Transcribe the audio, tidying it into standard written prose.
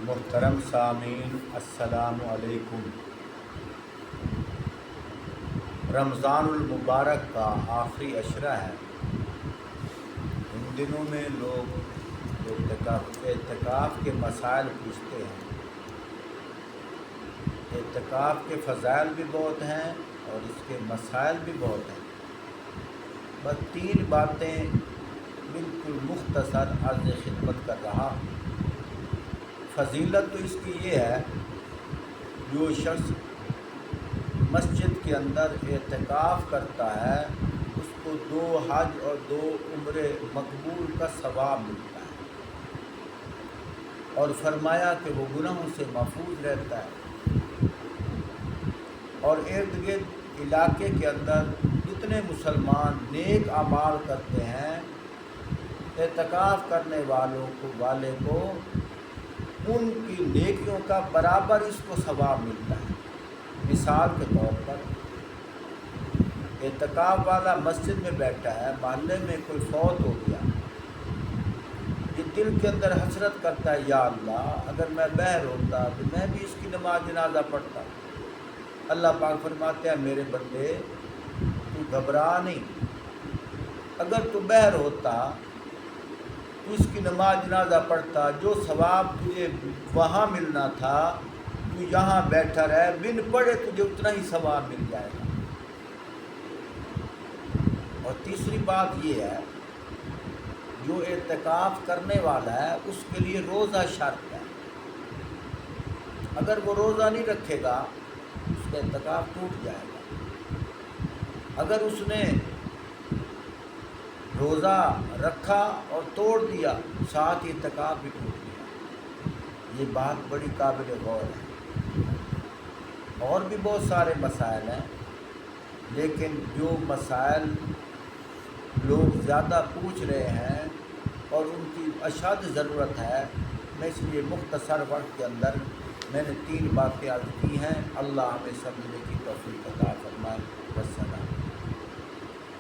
محترم سامعین السلام علیکم۔ رمضان المبارک کا آخری عشرہ ہے۔ ان دنوں میں لوگ اعتکاف کے مسائل پوچھتے ہیں۔ اعتکاف کے فضائل بھی بہت ہیں اور اس کے مسائل بھی بہت ہیں۔ بس 3 باتیں بالکل مختصر عرض خدمت کر رہا ہوں۔ فضیلت تو اس کی یہ ہے، جو شخص مسجد کے اندر اعتکاف کرتا ہے اس کو 2 حج اور 2 عمرے مقبول کا ثواب ملتا ہے، اور فرمایا کہ وہ گناہوں سے محفوظ رہتا ہے، اور ارد گرد علاقے کے اندر جتنے مسلمان نیک اعمال کرتے ہیں اعتکاف کرنے والے کو ان کی نیکیوں کا برابر اس کو ثواب ملتا ہے۔ مثال کے طور پر اعتکاف والا مسجد میں بیٹھا ہے، محلے میں کوئی فوت ہو گیا، یہ دل کے اندر حسرت کرتا ہے، یا اللہ اگر میں بہر ہوتا تو میں بھی اس کی نماز جنازہ پڑھتا۔ اللہ پاک فرماتے ہیں میرے بندے تو گھبرا نہیں، اگر تو بہر ہوتا تو اس کی نماز جنازہ پڑھتا، جو ثواب تجھے وہاں ملنا تھا تو یہاں بیٹھا رہے، بن پڑھے تجھے اتنا ہی ثواب مل جائے گا۔ اور تیسری بات یہ ہے، جو اعتکاف کرنے والا ہے اس کے لیے روزہ شرط ہے۔ اگر وہ روزہ نہیں رکھے گا اس کا اعتکاف ٹوٹ جائے گا۔ اگر اس نے روزہ رکھا اور توڑ دیا ساتھ ہی اعتکاف بھی ٹوٹ گیا۔ یہ بات بڑی قابل غور ہے۔ اور بھی بہت سارے مسائل ہیں، لیکن جو مسائل لوگ زیادہ پوچھ رہے ہیں اور ان کی اشد ضرورت ہے، میں اس لیے مختصر وقت کے اندر میں نے 3 باتیں عرض کی ہیں۔ اللہ ہمیں سمجھنے کی توفیق عطا فرمائے۔ والسلام۔